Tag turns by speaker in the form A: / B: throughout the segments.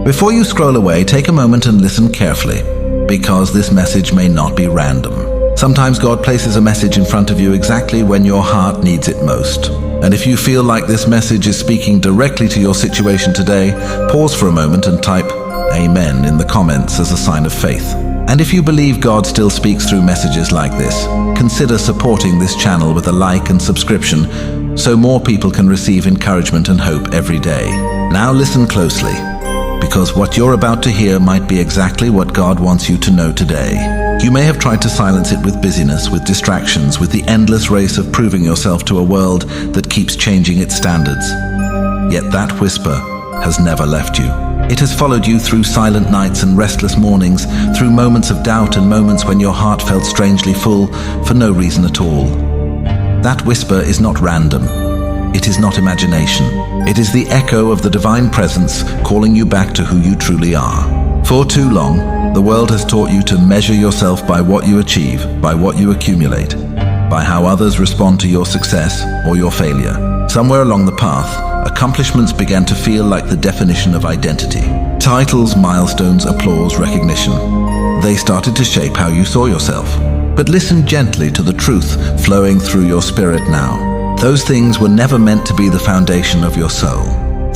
A: Before you scroll away, take a moment and listen carefully, because this message may not be random. Sometimes God places a message in front of you exactly when your heart needs it most. And if you feel like this message is speaking directly to your situation today, pause for a moment and type Amen in the comments as a sign of faith. And if you believe God still speaks through messages like this, consider supporting this channel with a like and subscription so more people can receive encouragement and hope every day. Now listen closely, because what you're about to hear might be exactly what God wants you to know today. You may have tried to silence it with busyness, with distractions, with the endless race of proving yourself to a world that keeps changing its standards. Yet that whisper has never left you. It has followed you through silent nights and restless mornings, through moments of doubt and moments when your heart felt strangely full for no reason at all. That whisper is not random. It is not imagination. It is the echo of the divine presence calling you back to who you truly are. For too long, the world has taught you to measure yourself by what you achieve, by what you accumulate, by how others respond to your success or your failure. Somewhere along the path, accomplishments began to feel like the definition of identity. Titles, milestones, applause, recognition. They started to shape how you saw yourself. But listen gently to the truth flowing through your spirit now. Those things were never meant to be the foundation of your soul.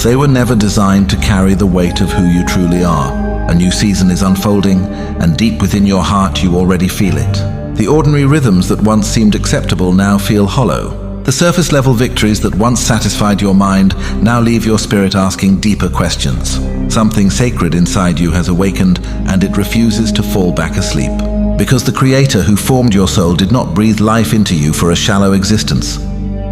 A: They were never designed to carry the weight of who you truly are. A new season is unfolding, and deep within your heart you already feel it. The ordinary rhythms that once seemed acceptable now feel hollow. The surface-level victories that once satisfied your mind now leave your spirit asking deeper questions. Something sacred inside you has awakened, and it refuses to fall back asleep. Because the Creator who formed your soul did not breathe life into you for a shallow existence.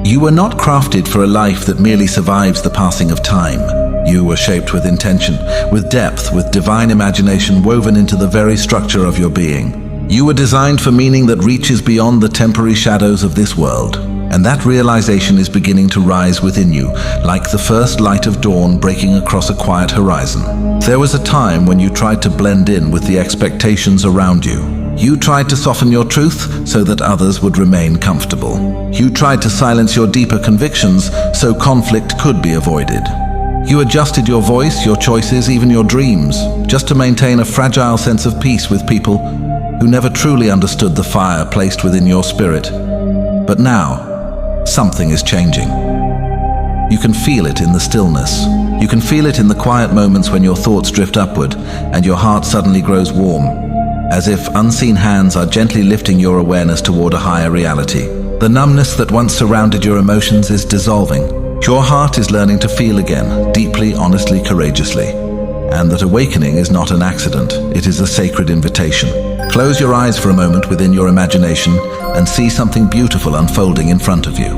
A: You were not crafted for a life that merely survives the passing of time. You were shaped with intention, with depth, with divine imagination woven into the very structure of your being. You were designed for meaning that reaches beyond the temporary shadows of this world. And that realization is beginning to rise within you, like the first light of dawn breaking across a quiet horizon. There was a time when you tried to blend in with the expectations around you. You tried to soften your truth so that others would remain comfortable. You tried to silence your deeper convictions so conflict could be avoided. You adjusted your voice, your choices, even your dreams, just to maintain a fragile sense of peace with people who never truly understood the fire placed within your spirit. But now, something is changing. You can feel it in the stillness. You can feel it in the quiet moments when your thoughts drift upward and your heart suddenly grows warm, as if unseen hands are gently lifting your awareness toward a higher reality. The numbness that once surrounded your emotions is dissolving. Your heart is learning to feel again, deeply, honestly, courageously. And that awakening is not an accident, it is a sacred invitation. Close your eyes for a moment within your imagination and see something beautiful unfolding in front of you.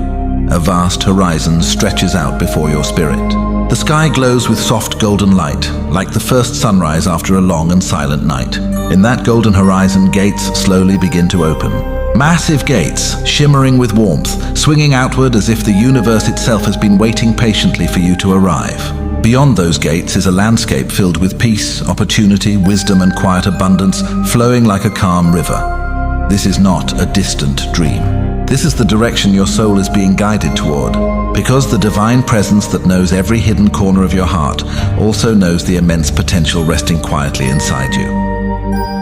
A: A vast horizon stretches out before your spirit. The sky glows with soft golden light, like the first sunrise after a long and silent night. In that golden horizon, gates slowly begin to open. Massive gates, shimmering with warmth, swinging outward as if the universe itself has been waiting patiently for you to arrive. Beyond those gates is a landscape filled with peace, opportunity, wisdom, and quiet abundance, flowing like a calm river. This is not a distant dream. This is the direction your soul is being guided toward, because the divine presence that knows every hidden corner of your heart also knows the immense potential resting quietly inside you.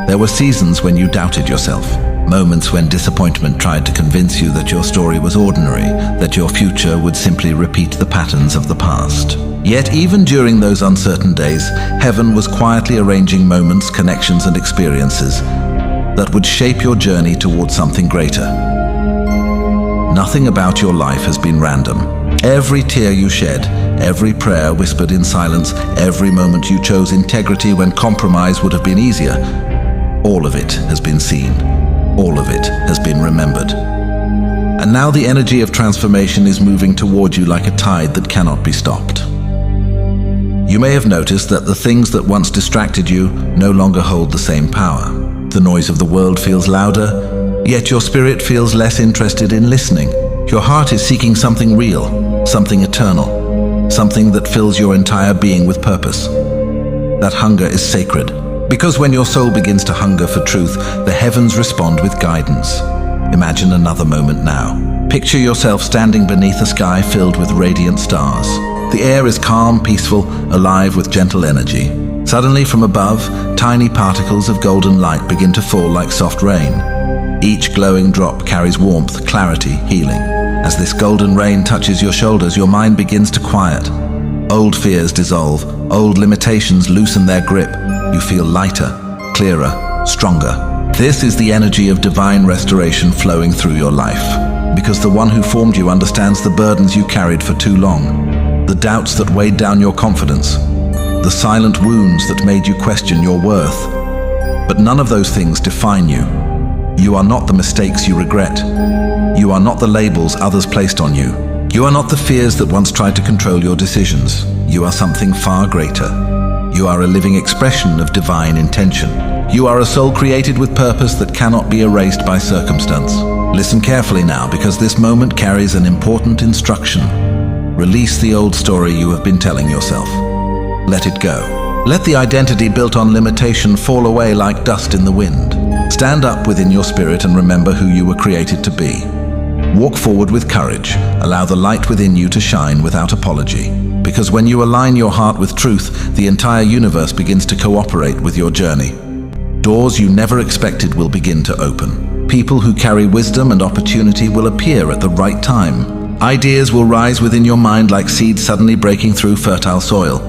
A: There were seasons when you doubted yourself. Moments when disappointment tried to convince you that your story was ordinary, that your future would simply repeat the patterns of the past. Yet even during those uncertain days, heaven was quietly arranging moments, connections, and experiences that would shape your journey towards something greater. Nothing about your life has been random. Every tear you shed, every prayer whispered in silence, every moment you chose integrity when compromise would have been easier, all of it has been seen. All of it has been remembered. And now the energy of transformation is moving toward you like a tide that cannot be stopped. You may have noticed that the things that once distracted you no longer hold the same power. The noise of the world feels louder, yet your spirit feels less interested in listening. Your heart is seeking something real, something eternal, something that fills your entire being with purpose. That hunger is sacred. Because when your soul begins to hunger for truth, the heavens respond with guidance. Imagine another moment now. Picture yourself standing beneath a sky filled with radiant stars. The air is calm, peaceful, alive with gentle energy. Suddenly from above, tiny particles of golden light begin to fall like soft rain. Each glowing drop carries warmth, clarity, healing. As this golden rain touches your shoulders, your mind begins to quiet. Old fears dissolve, old limitations loosen their grip. You feel lighter, clearer, stronger. This is the energy of divine restoration flowing through your life. Because the one who formed you understands the burdens you carried for too long, the doubts that weighed down your confidence, the silent wounds that made you question your worth. But none of those things define you. You are not the mistakes you regret. You are not the labels others placed on you. You are not the fears that once tried to control your decisions. You are something far greater. You are a living expression of divine intention. You are a soul created with purpose that cannot be erased by circumstance. Listen carefully now, because this moment carries an important instruction. Release the old story you have been telling yourself. Let it go. Let the identity built on limitation fall away like dust in the wind. Stand up within your spirit and remember who you were created to be. Walk forward with courage. Allow the light within you to shine without apology. Because when you align your heart with truth, the entire universe begins to cooperate with your journey. Doors you never expected will begin to open. People who carry wisdom and opportunity will appear at the right time. Ideas will rise within your mind like seeds suddenly breaking through fertile soil.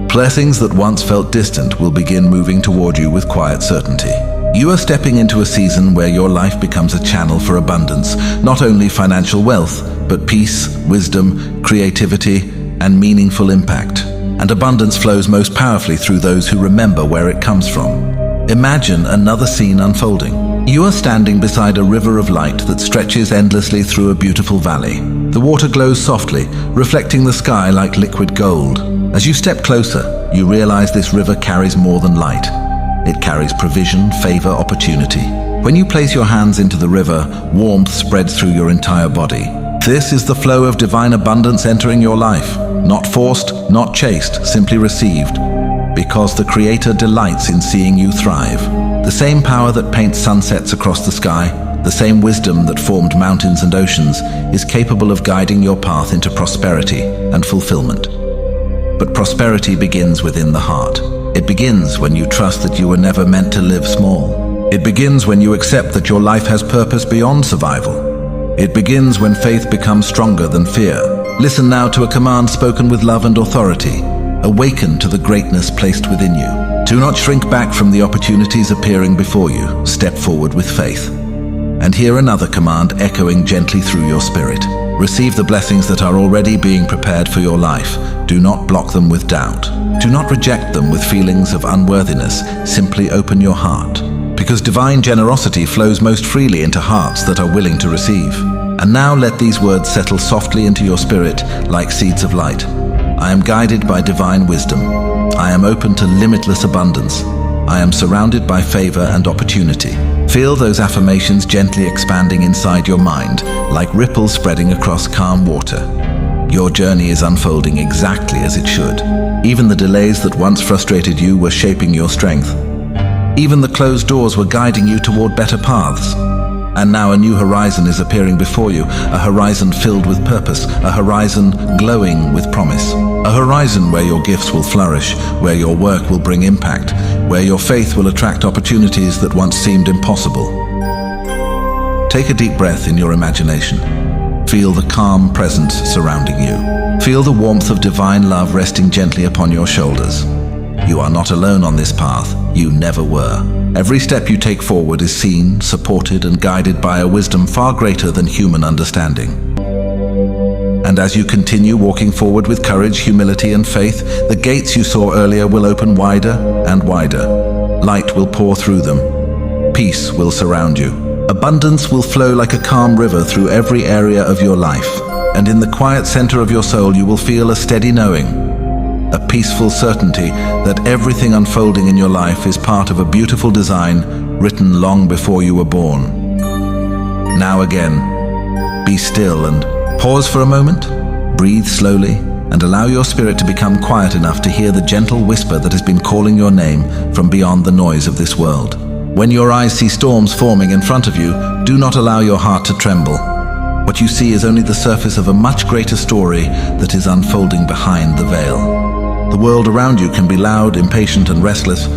A: Blessings that once felt distant will begin moving toward you with quiet certainty. You are stepping into a season where your life becomes a channel for abundance, not only financial wealth, but peace, wisdom, creativity, and meaningful impact. And abundance flows most powerfully through those who remember where it comes from. Imagine another scene unfolding. You are standing beside a river of light that stretches endlessly through a beautiful valley. The water glows softly, reflecting the sky like liquid gold. As you step closer, you realize this river carries more than light. It carries provision, favor, opportunity. When you place your hands into the river, warmth spreads through your entire body. This is the flow of divine abundance entering your life. Not forced, not chased, simply received. Because the Creator delights in seeing you thrive. The same power that paints sunsets across the sky, the same wisdom that formed mountains and oceans, is capable of guiding your path into prosperity and fulfillment. But prosperity begins within the heart. It begins when you trust that you were never meant to live small. It begins when you accept that your life has purpose beyond survival. It begins when faith becomes stronger than fear. Listen now to a command spoken with love and authority. Awaken to the greatness placed within you. Do not shrink back from the opportunities appearing before you. Step forward with faith. And hear another command echoing gently through your spirit. Receive the blessings that are already being prepared for your life. Do not block them with doubt. Do not reject them with feelings of unworthiness. Simply open your heart. Because divine generosity flows most freely into hearts that are willing to receive. And now let these words settle softly into your spirit like seeds of light. I am guided by divine wisdom. I am open to limitless abundance. I am surrounded by favor and opportunity. Feel those affirmations gently expanding inside your mind, like ripples spreading across calm water. Your journey is unfolding exactly as it should. Even the delays that once frustrated you were shaping your strength. Even the closed doors were guiding you toward better paths. And now a new horizon is appearing before you, a horizon filled with purpose, a horizon glowing with promise. A horizon where your gifts will flourish, where your work will bring impact, where your faith will attract opportunities that once seemed impossible. Take a deep breath in your imagination. Feel the calm presence surrounding you. Feel the warmth of divine love resting gently upon your shoulders. You are not alone on this path. You never were. Every step you take forward is seen, supported, and guided by a wisdom far greater than human understanding. And as you continue walking forward with courage, humility, and faith, the gates you saw earlier will open wider and wider. Light will pour through them. Peace will surround you. Abundance will flow like a calm river through every area of your life. And in the quiet center of your soul, you will feel a steady knowing, a peaceful certainty that everything unfolding in your life is part of a beautiful design written long before you were born. Now again, be still and pause for a moment, breathe slowly, and allow your spirit to become quiet enough to hear the gentle whisper that has been calling your name from beyond the noise of this world. When your eyes see storms forming in front of you, do not allow your heart to tremble. What you see is only the surface of a much greater story that is unfolding behind the veil. The world around you can be loud, impatient, and restless,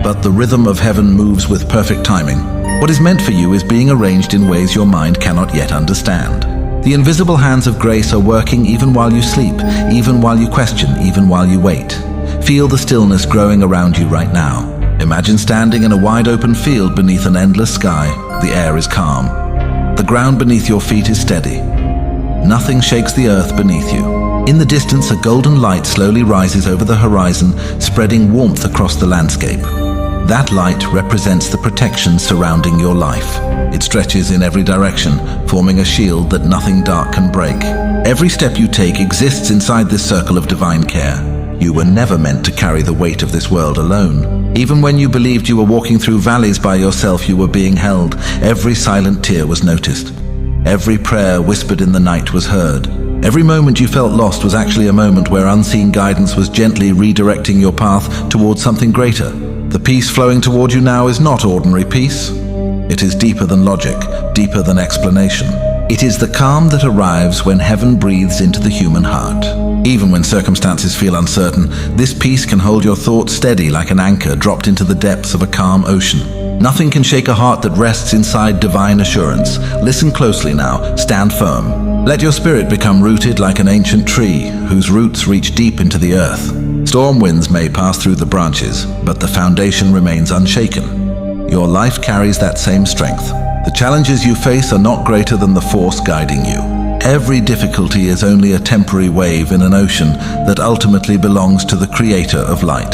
A: but the rhythm of heaven moves with perfect timing. What is meant for you is being arranged in ways your mind cannot yet understand. The invisible hands of grace are working even while you sleep, even while you question, even while you wait. Feel the stillness growing around you right now. Imagine standing in a wide open field beneath an endless sky. The air is calm. The ground beneath your feet is steady. Nothing shakes the earth beneath you. In the distance, a golden light slowly rises over the horizon, spreading warmth across the landscape. That light represents the protection surrounding your life. It stretches in every direction, forming a shield that nothing dark can break. Every step you take exists inside this circle of divine care. You were never meant to carry the weight of this world alone. Even when you believed you were walking through valleys by yourself, you were being held. Every silent tear was noticed. Every prayer whispered in the night was heard. Every moment you felt lost was actually a moment where unseen guidance was gently redirecting your path towards something greater. The peace flowing toward you now is not ordinary peace. It is deeper than logic, deeper than explanation. It is the calm that arrives when heaven breathes into the human heart. Even when circumstances feel uncertain, this peace can hold your thoughts steady like an anchor dropped into the depths of a calm ocean. Nothing can shake a heart that rests inside divine assurance. Listen closely now, stand firm. Let your spirit become rooted like an ancient tree whose roots reach deep into the earth. Storm winds may pass through the branches, but the foundation remains unshaken. Your life carries that same strength. The challenges you face are not greater than the force guiding you. Every difficulty is only a temporary wave in an ocean that ultimately belongs to the creator of light.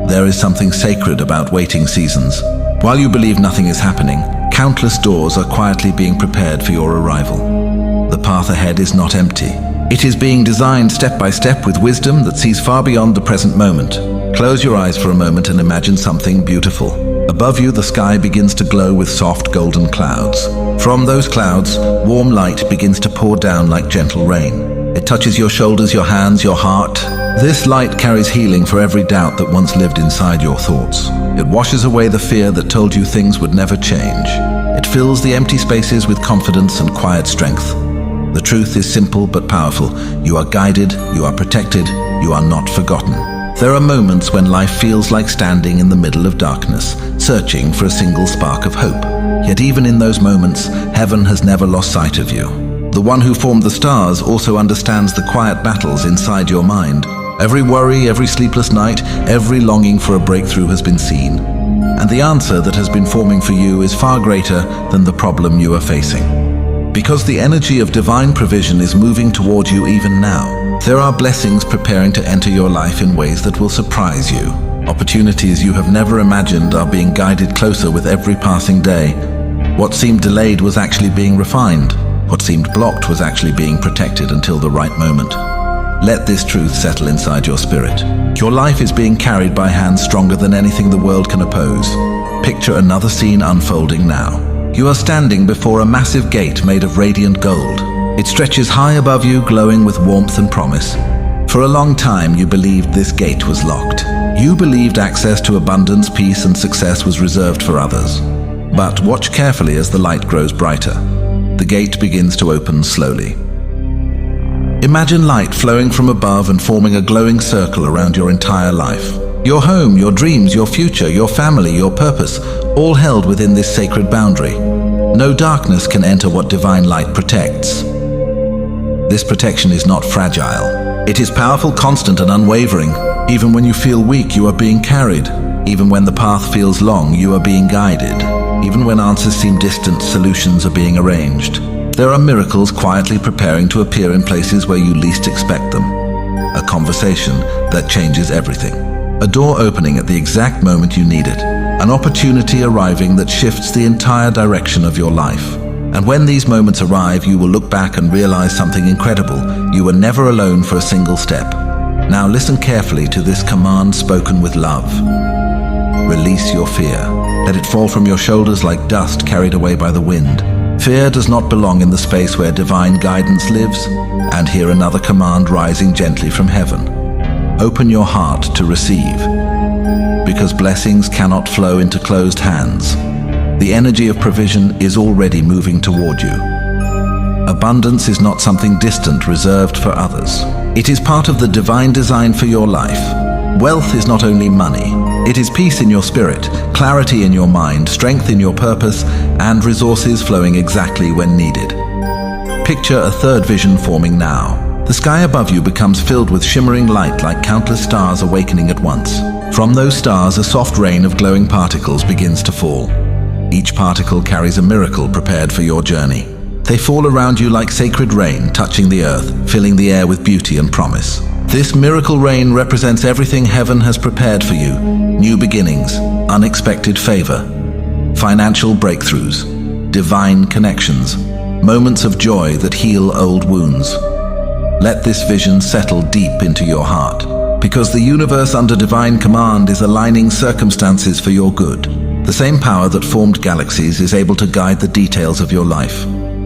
A: There is something sacred about waiting seasons. While you believe nothing is happening, countless doors are quietly being prepared for your arrival. The path ahead is not empty. It is being designed step by step with wisdom that sees far beyond the present moment. Close your eyes for a moment and imagine something beautiful. Above you, the sky begins to glow with soft golden clouds. From those clouds, warm light begins to pour down like gentle rain. It touches your shoulders, your hands, your heart. This light carries healing for every doubt that once lived inside your thoughts. It washes away the fear that told you things would never change. It fills the empty spaces with confidence and quiet strength. The truth is simple but powerful. You are guided, you are protected, you are not forgotten. There are moments when life feels like standing in the middle of darkness, searching for a single spark of hope. Yet even in those moments, heaven has never lost sight of you. The one who formed the stars also understands the quiet battles inside your mind. Every worry, every sleepless night, every longing for a breakthrough has been seen. And the answer that has been forming for you is far greater than the problem you are facing. Because the energy of divine provision is moving toward you even now, there are blessings preparing to enter your life in ways that will surprise you. Opportunities you have never imagined are being guided closer with every passing day. What seemed delayed was actually being refined. What seemed blocked was actually being protected until the right moment. Let this truth settle inside your spirit. Your life is being carried by hands stronger than anything the world can oppose. Picture another scene unfolding now. You are standing before a massive gate made of radiant gold. It stretches high above you, glowing with warmth and promise. For a long time, you believed this gate was locked. You believed access to abundance, peace, and success was reserved for others. But watch carefully as the light grows brighter. The gate begins to open slowly. Imagine light flowing from above and forming a glowing circle around your entire life. Your home, your dreams, your future, your family, your purpose, all held within this sacred boundary. No darkness can enter what divine light protects. This protection is not fragile. It is powerful, constant, and unwavering. Even when you feel weak, you are being carried. Even when the path feels long, you are being guided. Even when answers seem distant, solutions are being arranged. There are miracles quietly preparing to appear in places where you least expect them. A conversation that changes everything. A door opening at the exact moment you need it. An opportunity arriving that shifts the entire direction of your life. And when these moments arrive, you will look back and realize something incredible. You were never alone for a single step. Now listen carefully to this command spoken with love. Release your fear. Let it fall from your shoulders like dust carried away by the wind. Fear does not belong in the space where divine guidance lives. And hear another command rising gently from heaven. Open your heart to receive. Because blessings cannot flow into closed hands. The energy of provision is already moving toward you. Abundance is not something distant reserved for others. It is part of the divine design for your life. Wealth is not only money. It is peace in your spirit, clarity in your mind, strength in your purpose, and resources flowing exactly when needed. Picture a third vision forming now. The sky above you becomes filled with shimmering light like countless stars awakening at once. From those stars, a soft rain of glowing particles begins to fall. Each particle carries a miracle prepared for your journey. They fall around you like sacred rain, touching the earth, filling the air with beauty and promise. This miracle rain represents everything heaven has prepared for you: new beginnings, unexpected favor, financial breakthroughs, divine connections, moments of joy that heal old wounds. Let this vision settle deep into your heart, because the universe under divine command is aligning circumstances for your good. The same power that formed galaxies is able to guide the details of your life.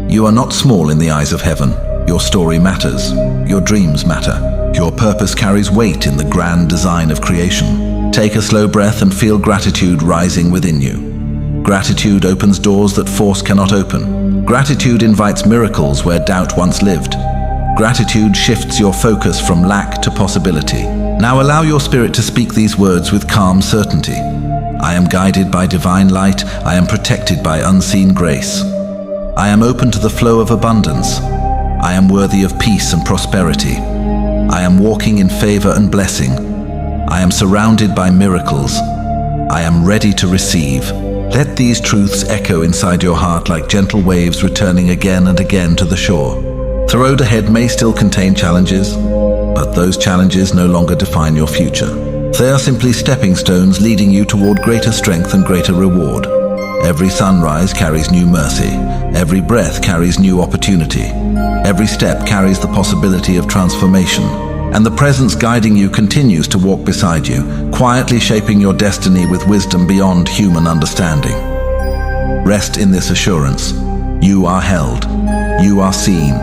A: You are not small in the eyes of heaven. Your story matters. Your dreams matter. Your purpose carries weight in the grand design of creation. Take a slow breath and feel gratitude rising within you. Gratitude opens doors that force cannot open. Gratitude invites miracles where doubt once lived. Gratitude shifts your focus from lack to possibility. Now allow your spirit to speak these words with calm certainty. I am guided by divine light. I am protected by unseen grace. I am open to the flow of abundance. I am worthy of peace and prosperity. I am walking in favor and blessing. I am surrounded by miracles. I am ready to receive. Let these truths echo inside your heart like gentle waves returning again and again to the shore. The road ahead may still contain challenges, but those challenges no longer define your future. They are simply stepping stones leading you toward greater strength and greater reward. Every sunrise carries new mercy. Every breath carries new opportunity. Every step carries the possibility of transformation. And the presence guiding you continues to walk beside you, quietly shaping your destiny with wisdom beyond human understanding. Rest in this assurance. You are held. You are seen.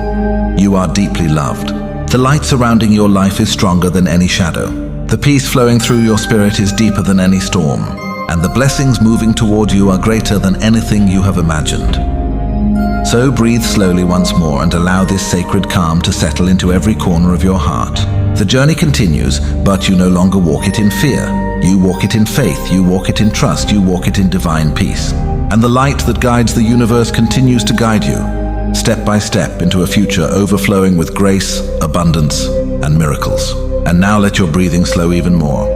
A: You are deeply loved. The light surrounding your life is stronger than any shadow. The peace flowing through your spirit is deeper than any storm. And the blessings moving toward you are greater than anything you have imagined. So breathe slowly once more and allow this sacred calm to settle into every corner of your heart. The journey continues, but you no longer walk it in fear. You walk it in faith, you walk it in trust, you walk it in divine peace. And the light that guides the universe continues to guide you, step by step, into a future overflowing with grace, abundance, and miracles. And now let your breathing slow even more,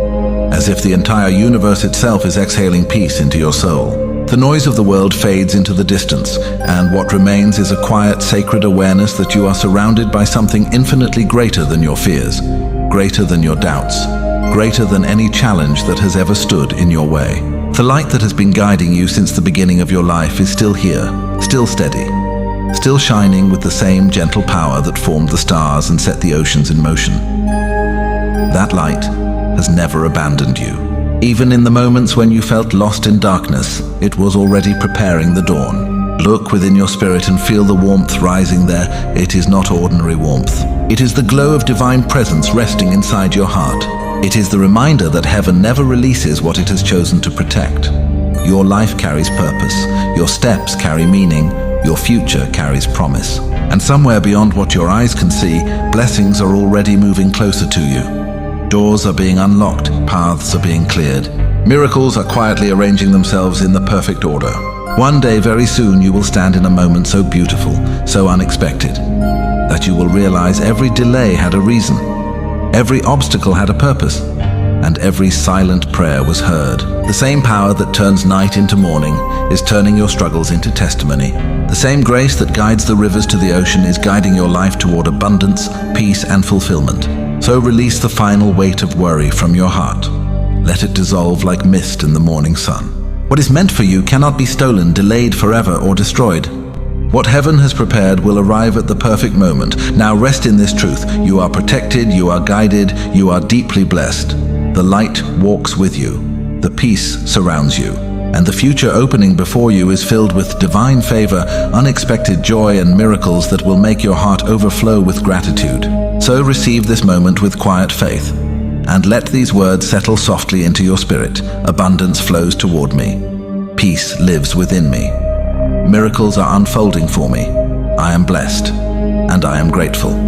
A: as if the entire universe itself is exhaling peace into your soul. The noise of the world fades into the distance, and what remains is a quiet, sacred awareness that you are surrounded by something infinitely greater than your fears, greater than your doubts, greater than any challenge that has ever stood in your way. The light that has been guiding you since the beginning of your life is still here, still steady, still shining with the same gentle power that formed the stars and set the oceans in motion. That light has never abandoned you. Even in the moments when you felt lost in darkness, it was already preparing the dawn. Look within your spirit and feel the warmth rising there. It is not ordinary warmth. It is the glow of divine presence resting inside your heart. It is the reminder that heaven never releases what it has chosen to protect. Your life carries purpose. Your steps carry meaning. Your future carries promise. And somewhere beyond what your eyes can see, blessings are already moving closer to you. Doors are being unlocked, paths are being cleared. Miracles are quietly arranging themselves in the perfect order. One day, very soon, you will stand in a moment so beautiful, so unexpected, that you will realize every delay had a reason, every obstacle had a purpose, and every silent prayer was heard. The same power that turns night into morning is turning your struggles into testimony. The same grace that guides the rivers to the ocean is guiding your life toward abundance, peace, and fulfillment. So release the final weight of worry from your heart. Let it dissolve like mist in the morning sun. What is meant for you cannot be stolen, delayed forever, or destroyed. What heaven has prepared will arrive at the perfect moment. Now rest in this truth. You are protected, you are guided, you are deeply blessed. The light walks with you. The peace surrounds you. And the future opening before you is filled with divine favor, unexpected joy, and miracles that will make your heart overflow with gratitude. So receive this moment with quiet faith, and let these words settle softly into your spirit. Abundance flows toward me. Peace lives within me. Miracles are unfolding for me. I am blessed, and I am grateful.